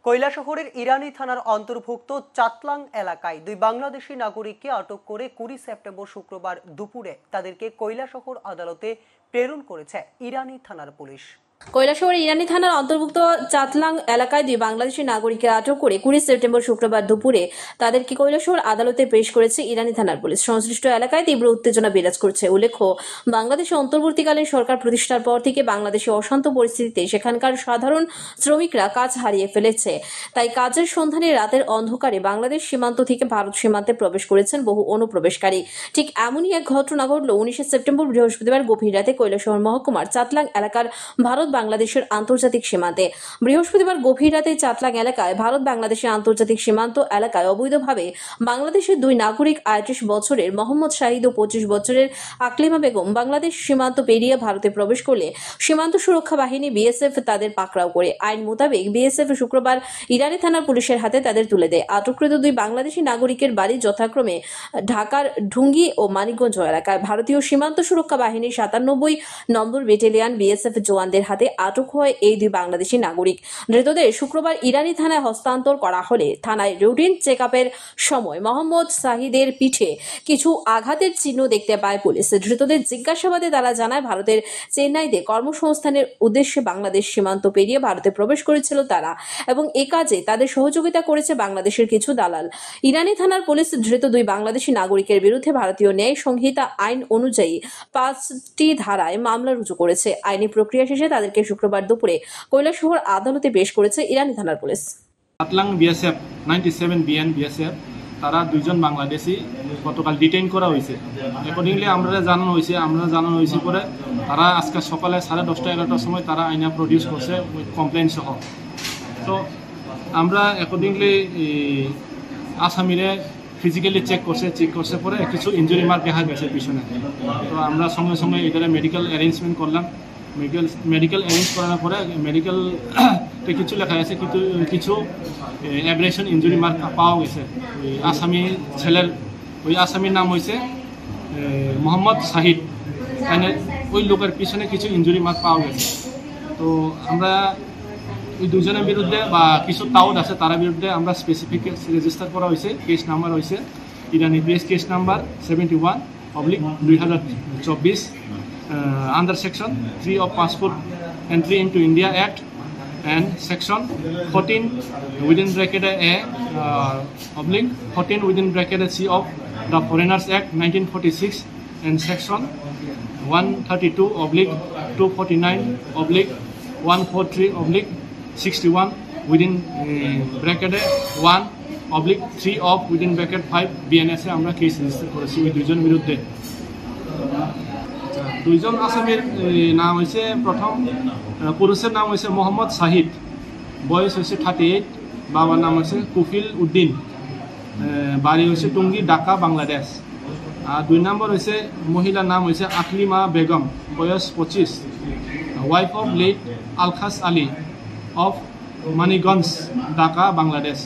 কৈলাসহরের ইরানি থানার অন্তর্ভুক্ত চাতলাং এলাকায় দুই বাংলাদেশি নাগরিককে আটক করে 20 সেপ্টেম্বর শুক্রবার দুপুরে তাদেরকে কৈলাসহর আদালতে প্রেরণ করেছে ইরানি থানার পুলিশ। কৈলাসহর ইরানি থানার অন্তর্ভুক্ত চাতলাং এলাকায় দুই বাংলাদেশি নাগরিককে আটক করে 20 সেপ্টেম্বর শুক্রবার দুপুরে তাদেরকে কৈলাসহর আদালতে পেশ করেছে ইরানি থানার পুলিশ। সংশ্লিষ্ট এলাকায় তীব্র উত্তেজনা বিরাজ করছে। উল্লেখ্য, বাংলাদেশে অন্তর্বর্তীকালীন সরকার প্রতিষ্ঠার পর থেকে বাংলাদেশে অশান্ত পরিস্থিতিতে সেখানকার সাধারণ শ্রমিকরা কাজ হারিয়ে ফেলেছে। তাই কাজের সন্ধানে রাতের অন্ধকারে বাংলাদেশ সীমান্ত থেকে ভারত সীমান্তে প্রবেশ করেছেন বহু অনুপ্রবেশকারী। ঠিক এমনই এক ঘটনা ঘটল 19 সেপ্টেম্বর বৃহস্পতিবার গভীর রাতে কৈলাসহর মহকুমার চাতলাং এলাকার ভারত বাংলাদেশের আন্তর্জাতিক সীমান্তে। বৃহস্পতিবার গভীর রাতে চাতলাং এলাকায় ভারত বাংলাদেশের আন্তর্জাতিক সীমান্ত এলাকায় অবৈধভাবে বাংলাদেশের দুই নাগরিক 38 বছরের মোহাম্মদ শাহিদ ও 25 বছরের আকলিমা বেগম বাংলাদেশ সীমান্ত পেরিয়ে ভারতে প্রবেশ করলে সীমান্ত সুরক্ষা বাহিনী বিএসএফ তাদের পাকড়াও করে। আইন মোতাবেক বিএসএফ শুক্রবার ইরানি থানার পুলিশের হাতে তাদের তুলে দেয়। আটককৃত দুই বাংলাদেশি নাগরিকের বাড়ি যথাক্রমে ঢাকার ঢুঙ্গি ও মানিকগঞ্জ এলাকায়। ভারতীয় সীমান্ত সুরক্ষা বাহিনীর 97 নম্বর ব্যাটালিয়ন বিএসএফ জওয়ানদের হাতে আটক হয় এই দুই বাংলাদেশি নাগরিক। ধৃতদের শুক্রবার ইরানি থানায় হস্তান্তর করা হলে থানায় রুটিন চেকআপের সময় মোহাম্মদ শাহিদের পিঠে কিছু আঘাতের চিহ্ন দেখতে পায় পুলিশ। ধৃতদের জিজ্ঞাসাবাদে তারা জানায় ভারতের চেন্নাইতে কর্মসংস্থানের উদ্দেশ্যে বাংলাদেশ সীমান্ত পেরিয়ে ভারতে প্রবেশ করেছিল তারা এবং এ কাজে তাদের সহযোগিতা করেছে বাংলাদেশের কিছু দালাল। ইরানি থানার পুলিশ ধৃত দুই বাংলাদেশি নাগরিকের বিরুদ্ধে ভারতীয় ন্যায় সংহিতা আইন অনুযায়ী 5টি ধারায় মামলা রুজু করেছে। আইনি প্রক্রিয়া শেষে তাদেরকে শুক্রবার দুপুরে কৈলাসহর আদালতে পেশ করেছে ইরানি থানার পুলিশ। চাতলাং বিএসএফ 97 বিএন বিএসএফ তারা দুইজন বাংলাদেশি গতকাল ডিটেইন করা হয়েছে। অ্যাকর্ডিংলি আমরা জানানো হয়েছে পরে তারা আজকে সকালে 10:30-11টার সময় তারা আইনা প্রডিউস করছে কমপ্লেন সহ। তো আমরা অ্যাকর্ডিংলি আসামিরে ফিজিক্যালি চেক করছে পরে কিছু ইঞ্জুরি মার্ক দেখা গেছে পিছনে। তো আমরা সঙ্গে সঙ্গে এটারে মেডিকেল অ্যারেঞ্জমেন্ট করলাম। মেডিকেল অ্যারেঞ্জ করার পরে মেডিকেলতে কিছু লেখা আছে, কিছু অ্যাব্রেশন ইঞ্জুরি মার্ক পাওয়া গেছে। ওই আসামির নাম হয়েছে মোহাম্মদ শাহিদ। ওই লোকের পিছনে কিছু ইঞ্জুরি মার্ক পাওয়া গেছে। তো আমরা ওই দুজনের বিরুদ্ধে বা কিছু টাউট আছে তার বিরুদ্ধে আমরা স্পেসিফিক রেজিস্টার করা হয়েছে। কেস নাম্বার হয়েছে ইরানি case number 71/2024 under section 3 of Passport Entry into India Act and section 14 within bracket A oblique 14 within bracket C of the Foreigners Act 1946 and section 132/249/143/61 within bracket 1/3 of within bracket 5 BNS আমরা case register করেছি ওই দুইজনের বিরুদ্ধে। দুইজন আসামির নাম হয়েছে, প্রথম পুরুষের নাম হয়েছে মোহাম্মদ শাহিদ, বয়স হয়েছে 38, বাবার নাম হয়েছে কফিল উদ্দিন, বাড়ি হয়েছে টুঙ্গি, ঢাকা, বাংলাদেশ। আর 2 নম্বর হয়েছে মহিলার নাম হয়েছে আকলিমা বেগম, বয়স 25, wife of late Alkhas Ali of Manikganj, Dhaka, Bangladesh.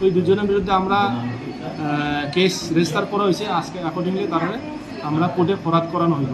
ওই দুজনের বিরুদ্ধে আমরা কেস রেজিস্টার করা হয়েছে। আজকে অ্যাকর্ডিংলি তারা আমরা কোর্টে ফরওয়ার্ড করানো হইব।